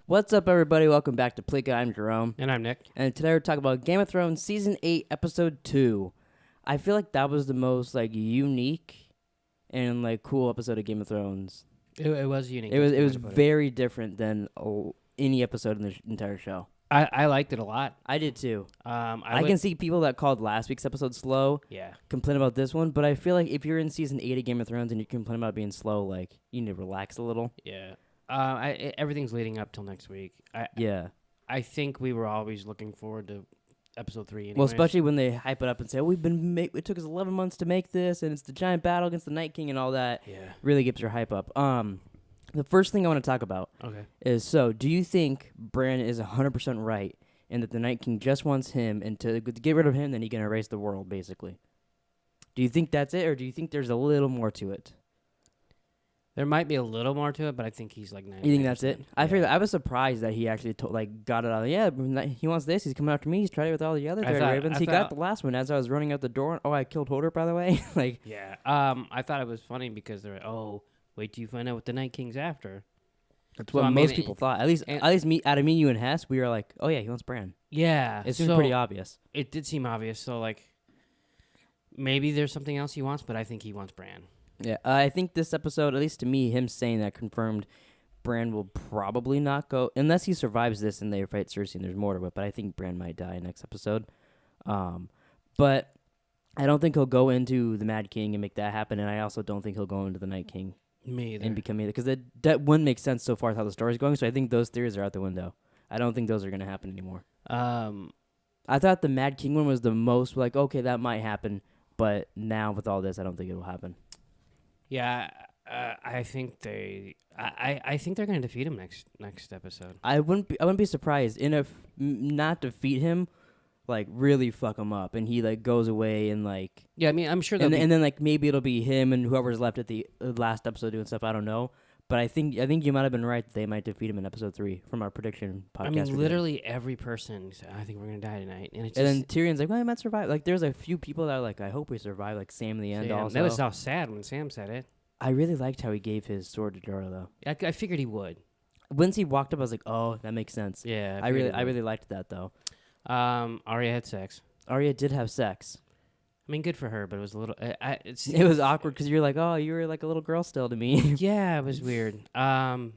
What's up, everybody? Welcome back to Pleeka. I'm Jerome. And I'm Nick. And today we're talking about Game of Thrones Season 8, Episode 2. I feel like that was the most, unique and, cool episode of Game of Thrones. It was unique. It was very different than any episode in the entire show. I liked it a lot. I did, too. I can see people that called last week's episode slow complain about this one, but I feel like if you're in Season 8 of Game of Thrones and you complain about being slow, you need to relax a little. Yeah. Everything's leading up till next week. I think we were always looking forward to episode 3 anyways. Well, especially when they hype it up and say, it took us 11 months to make this, and it's the giant battle against the Night King and all that. Yeah. Really gets your hype up. The first thing I want to talk about is, do you think Bran is 100% right and that the Night King just wants him, and to get rid of him, then he can erase the world, basically? Do you think that's it, or do you think there's a little more to it? There might be a little more to it, but I think he's 90%. You think that's it? Yeah. I was surprised that he actually got it out. Yeah, he wants this. He's coming after me. He's tried it with all the other ravens. He got the last one as I was running out the door. Oh, I killed Hodor, by the way. Yeah. I thought it was funny because they're wait till you find out what the Night King's after. That's what most people thought. At least me, out of me, you, and Hess, we were like, oh yeah, he wants Bran. Yeah. It seemed pretty obvious. It did seem obvious. So maybe there's something else he wants, but I think he wants Bran. Yeah, I think this episode, at least to me, him saying that confirmed Bran will probably not go, unless he survives this and they fight Cersei and there's more to it, but I think Bran might die next episode. But I don't think he'll go into the Mad King and make that happen, and I also don't think he'll go into the Night King. Me either. And become either, because that wouldn't make sense so far as how the story's going, so I think those theories are out the window. I don't think those are going to happen anymore. I thought the Mad King one was the most, okay, that might happen, but now with all this, I don't think it will happen. Yeah, I think I think they're going to defeat him next episode. I wouldn't be surprised not defeat him, really fuck him up, and he goes away and Yeah, I mean, I'm sure. And then maybe it'll be him and whoever's left at the last episode doing stuff. I don't know, but I think you might have been right that they might defeat him in episode 3 from our prediction podcast. I mean, literally every person said, "I think we're going to die tonight," and then Tyrion's like, "Well, I might survive." There's a few people that are like, "I hope we survive." Sam in the end also. That was how sad when Sam said it. I really liked how he gave his sword to Jorah, though. I figured he would. Once he walked up, I was like, "Oh, that makes sense." Yeah, I really liked that, though. Arya had sex. Arya did have sex. I mean, good for her, but it was a little. It was awkward because you're like, "Oh, you were like a little girl still to me." Yeah, it was weird. And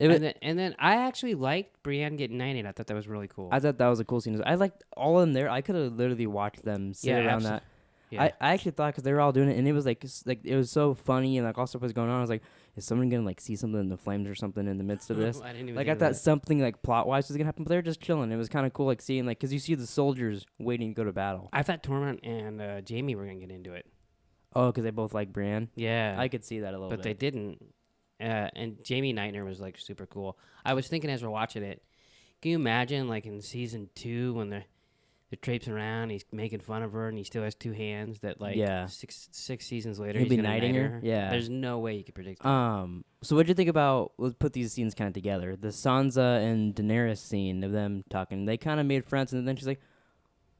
then I actually liked Brienne getting knighted. I thought that was really cool. I thought that was a cool scene. I liked all of them there. I could have literally watched them sit around that. Yeah. I actually thought, because they were all doing it, and it was it was so funny, and all stuff was going on. I was like, is someone gonna see something in the flames or something in the midst of this? I didn't even I thought something plot wise was gonna happen, but they were just chilling. It was kind of cool, seeing because you see the soldiers waiting to go to battle. I thought Tormund and Jaime were gonna get into it. Oh, because they both like Brienne. Yeah, I could see that a little bit, but they didn't. And Jaime Nightner was super cool. I was thinking as we're watching it, can you imagine in season 2 when they're traipsing around, he's making fun of her, and he still has 2 hands. That six seasons later, he's gonna knight her. Yeah, there's no way you could predict that. So what'd you think about? Let's put these scenes kind of together. The Sansa and Daenerys scene of them talking. They kind of made friends, and then she's like,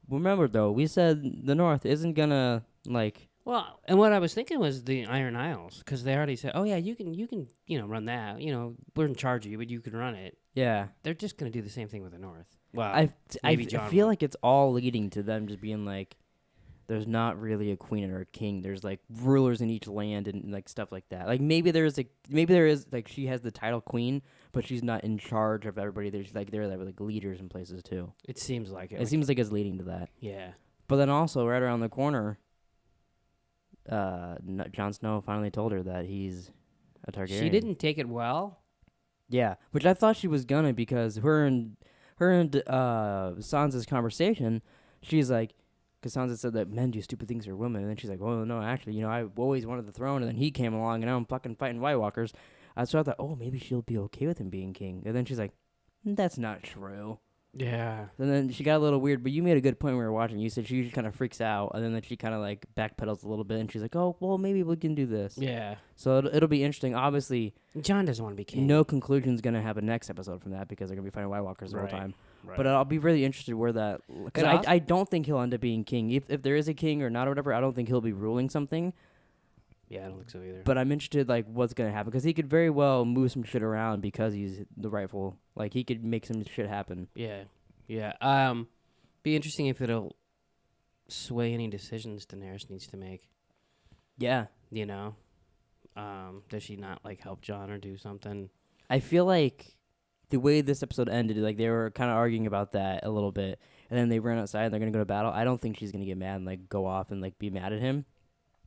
"Remember though, we said the North isn't gonna Well, and what I was thinking was the Iron Isles, because they already said, "Oh yeah, you can run that. We're in charge of you, but you can run it." Yeah, they're just gonna do the same thing with the North. Well, I feel like it's all leading to them just being there's not really a queen or a king. There's rulers in each land and stuff like that. Maybe there is she has the title queen, but she's not in charge of everybody. There's they're leaders in places too. It seems like it. It seems like it's leading to that. Yeah. But then also right around the corner, Jon Snow finally told her that he's a Targaryen. She didn't take it well. Yeah, which I thought she was gonna, because her and Sansa's conversation, she's like, because Sansa said that men do stupid things for women, and then she's like, well, no, actually, I've always wanted the throne, and then he came along, and now I'm fucking fighting White Walkers. So I thought, oh, maybe she'll be okay with him being king. And then she's like, that's not true. Yeah. And then she got a little weird, but you made a good point when we were watching. You said she usually kind of freaks out, and then she kind of backpedals a little bit, and she's like, oh, well, maybe we can do this. Yeah. So it'll be interesting. Obviously, Jon doesn't want to be king. No conclusion's going to have a next episode from that, because they're going to be fighting White Walkers the whole time. Right. But I'll be really interested where that... Because I don't think he'll end up being king. If there is a king or not or whatever, I don't think he'll be ruling something. Yeah, I don't think so either. But I'm interested, like, what's gonna happen, because he could very well move some shit around because he's the rightful. Like, he could make some shit happen. Yeah. Be interesting if it'll sway any decisions Daenerys needs to make. Yeah, You know, does she not like help Jon or do something? I feel like the way this episode ended, like they were kind of arguing about that a little bit, and then they ran outside and they're gonna go to battle. I don't think she's gonna get mad and like go off and like be mad at him.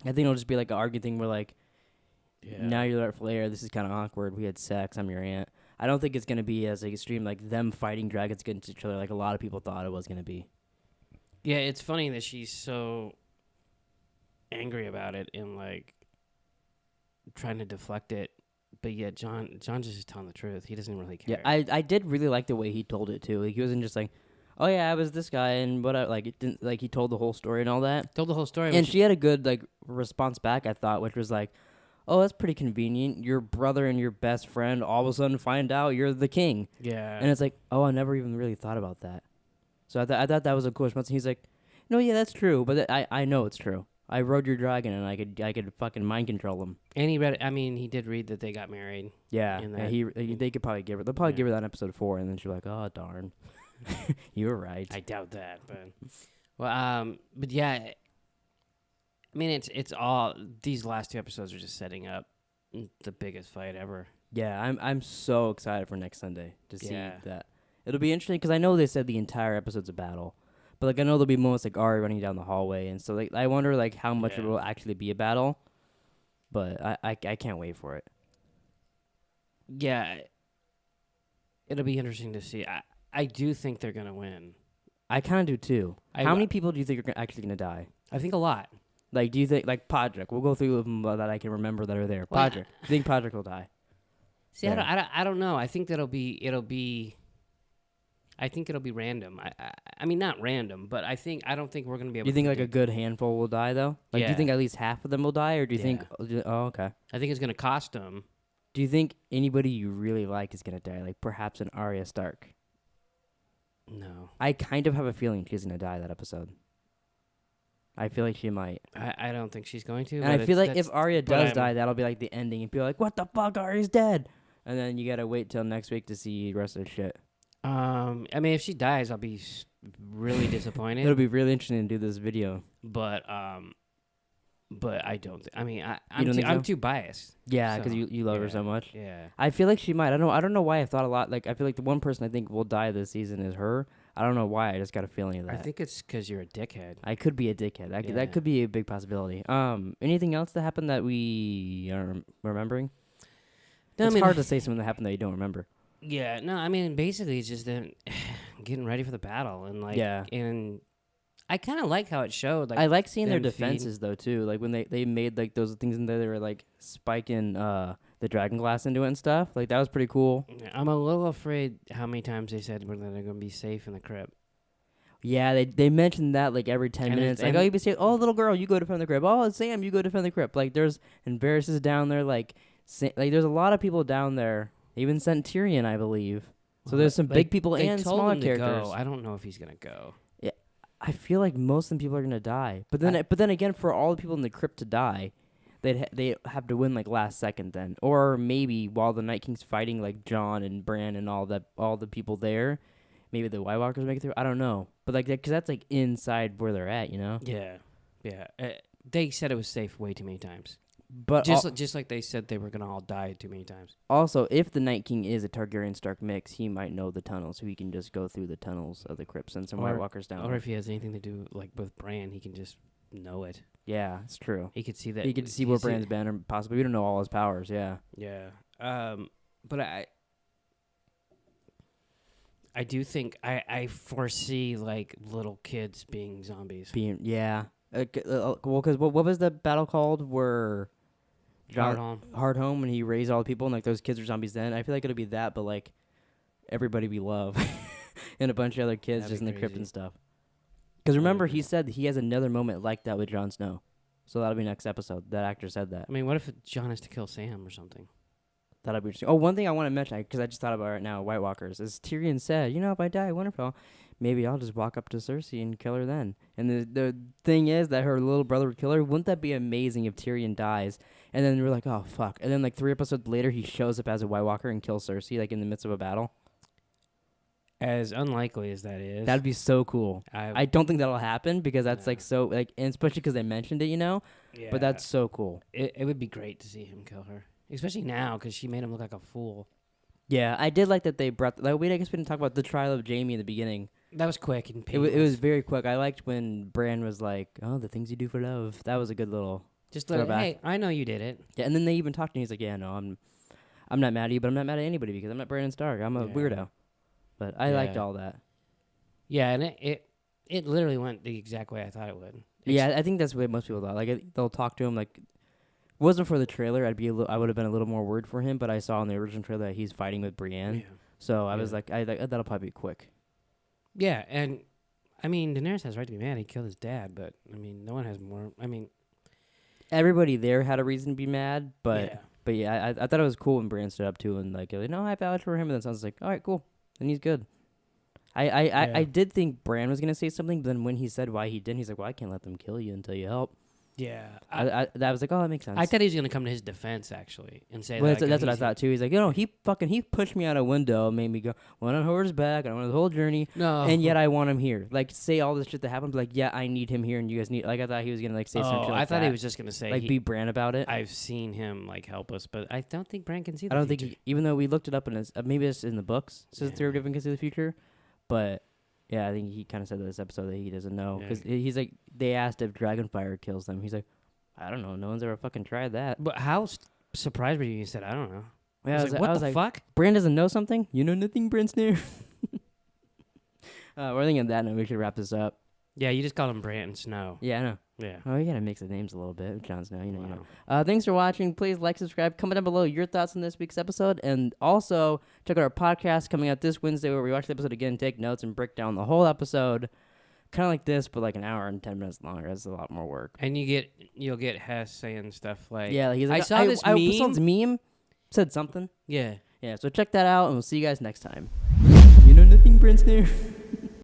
I think it'll just be like an arguing thing where like, now you're the rightful heir. This is kind of awkward. We had sex. I'm your aunt. I don't think it's gonna be as like extreme like them fighting dragons against each other like a lot of people thought it was gonna be. Yeah, it's funny that she's so angry about it and like trying to deflect it, but yet John's just telling the truth. He doesn't really care. Yeah, I did really like the way he told it too. Like he wasn't just like, oh yeah, I was this guy and what like it didn't like he told the whole story and all that. Told the whole story. And she had a good like response back, I thought, which was like, oh, that's pretty convenient. Your brother and your best friend all of a sudden find out you're the king. Yeah. And it's like, oh, I never even really thought about that. So I thought that was a cool response. And he's like, no, yeah, that's true, but I know it's true. I rode your dragon and I could fucking mind control him. And he did read that they got married. Yeah, In and that- they could probably give her. They'll probably give her that in episode 4, and then she's like, oh darn, you were right. I doubt that, but yeah. I mean, it's all these last 2 episodes are just setting up the biggest fight ever. Yeah, I'm so excited for next Sunday to see Yeah. that. It'll be interesting because I know they said the entire episode's a battle, but like I know there'll be moments like Arya running down the hallway, and so like I wonder like how much it Yeah. will actually be a battle. But I can't wait for it. Yeah. It'll be interesting to see. I do think they're gonna win. I kind of do too. I- How many people do you think are actually gonna die? I think a lot. Like, do you think like Podrick? We'll go through them that I can remember that are there. Well, Podrick. Do you think Podrick will die? See, Yeah. I don't know. I think it'll be. I think it'll be random. I mean, not random, but I don't think we're gonna be able. You think to like a predict- good handful will die though? Like, do Yeah. you think at least half of them will die, or do you think? Oh, okay. I think it's gonna cost them. Do you think anybody you really like is gonna die? Like perhaps an Arya Stark. No, I kind of have a feeling she's gonna die that episode. I feel like she might, I don't think she's going to. and I feel like that's- if Arya but does I'm- die, that'll be like the ending, and people are like, "What the fuck? Arya's dead," and then you gotta wait till next week to see the rest of the shit. I mean, if she dies, I'll be really disappointed. It'll be really interesting to do this video. But I don't. I mean, don't think so? I'm too biased. Yeah, because So, you love her yeah. so much. Yeah. I feel like she might. I don't know why I thought a lot. Like I feel like the one person I think will die this season is her. I don't know why. I just got a feeling of that. I think it's because you're a dickhead. I could be a dickhead. Yeah. That could be a big possibility. Anything else that happened that we are remembering? No, It's I mean, hard to say something that happened that you don't remember. Yeah. No, I mean, basically, it's just them getting ready for the battle and like. Yeah. And I kind of like how it showed. Like I like seeing their them feed- defenses though too. Like when they made like those things in there, they were like spiking the dragon glass into it and stuff. Like that was pretty cool. I'm a little afraid how many times they said they're going to be safe in the crypt. Yeah, they mentioned that like every 10 And minutes. it's- Like, and- oh, you be safe. Oh, little girl, you go defend the crypt. Oh, Sam, you go defend the crypt. Like there's and Varys is down there. Like there's a lot of people down there. They even sent Tyrion, I believe. So there's some big people they and told smaller him to characters. Go. I don't know if he's going to go. I feel like most of the people are gonna die, but then again, for all the people in the crypt to die, they have to win like last second then, or maybe while the Night King's fighting like Jon and Bran and all the people there, maybe the White Walkers make it through. I don't know, but like because that's like inside where they're at, you know. Yeah. Yeah. They said it was safe way too many times. But Just like they said they were gonna all die too many times. also, if the Night King is a Targaryen Stark mix, he might know the tunnels, so he can just go through the tunnels of the crypts and some White Walkers down. Or if he has anything to do like with Bran, he can just know it. Yeah, it's true. He could see that. He could see where Bran's been, or possibly we don't know all his powers. Yeah. Yeah. But I do think I foresee like little kids being zombies. Yeah. Well, because what was the battle called where Hardhome when he raised all the people and like those kids are zombies then? I feel like it'll be that, but like everybody we love and a bunch of other kids That'd just be in the crypt crazy. and stuff. Because remember, That'd be he said he has another moment like that with Jon Snow. So that'll be next episode. That actor said that. I mean, what if Jon has to kill Sam or something? That'll be interesting. Oh, one thing I want to mention, because I just thought about it right now, White Walkers, is Tyrion said, if I die at Winterfell, maybe I'll just walk up to Cersei and kill her then. And the thing is that her little brother would kill her. Wouldn't that be amazing if Tyrion dies And then we're like, oh fuck. And then like 3 episodes later, he shows up as a White Walker and kills Cersei like in the midst of a battle. As unlikely as that is, That'd be so cool. I don't think that'll happen because that's like so like, and especially because they mentioned it, you know. yeah, But that's so cool. it would be great to see him kill her, especially now because she made him look like a fool. Yeah, I did like that they brought. Like, I guess we didn't talk about the trial of Jaime in the beginning. That was quick and It painless. was very quick. I liked when Bran was like, "Oh, the things you do for love." That was a good little. Just like, throwback. hey, I know you did it. Yeah, and then they even talked to him. He's like, "Yeah, no, I'm not mad at you, but I'm not mad at anybody because I'm not Brandon Stark. I'm a Yeah. weirdo." But I liked Yeah. all that. Yeah, and it literally went the exact way I thought it would. Yeah, I think that's what most people thought. Like they'll talk to him like. If it wasn't for the trailer, I would have been a little more worried for him. But I saw in the original trailer that he's fighting with Brienne, Yeah. so I was Yeah. like, that'll probably be quick. Yeah, and I mean, Daenerys has a right to be mad. He killed his dad, but I mean, no one has more. I mean, Everybody there had a reason to be mad, but yeah. But yeah, I thought it was cool when Bran stood up too and like, no, I vouch for him. And then someone's like, all right, cool, then he's good. I did think Bran was gonna say something, but then when he said why he didn't, he's like, well, I can't let them kill you until you help. Yeah, That was like, oh, that makes sense. I thought he was gonna come to his defense actually and say, Well, that, that's what I thought too. He's like, he pushed me out a window, made me go, went on horseback, I went on the whole journey, No, and yet I want him here. Like, say all this shit that happened, but like, yeah, I need him here, and you guys need. Like, I thought he was gonna like say some shit like I thought that. he was just gonna say, like be Bran about it. I've seen him like help us, but I don't think Bran can see. I don't think, even though we looked it up in his, maybe it's in the books, it says Yeah. Theory of Can See the Future, but yeah, I think he kind of said this episode that he doesn't know because he's like, they asked if Dragonfire kills them. He's like, I don't know, no one's ever fucking tried that. But how surprised were you? You said, I don't know. Yeah, I was like, what the fuck? Bran doesn't know something? You know nothing, Bran Snare? We're thinking that note, we should wrap this up. Yeah, you just called him Bran Snow. Yeah, I know. Yeah. Oh, you gotta mix the names a little bit. Jon Snow, you know. Wow. Thanks for watching. Please like, subscribe. Comment down below your thoughts on this week's episode. And also, check out our podcast coming out this Wednesday where we watch the episode again, take notes, and break down the whole episode. Kind of like this, but like an hour and 10 minutes longer. That's a lot more work. And you'll get Hess saying stuff like, Yeah, he's like, I saw this meme. Someone's meme said something. Yeah. Yeah, so check that out, and we'll see you guys next time. You know nothing, Bran Snare?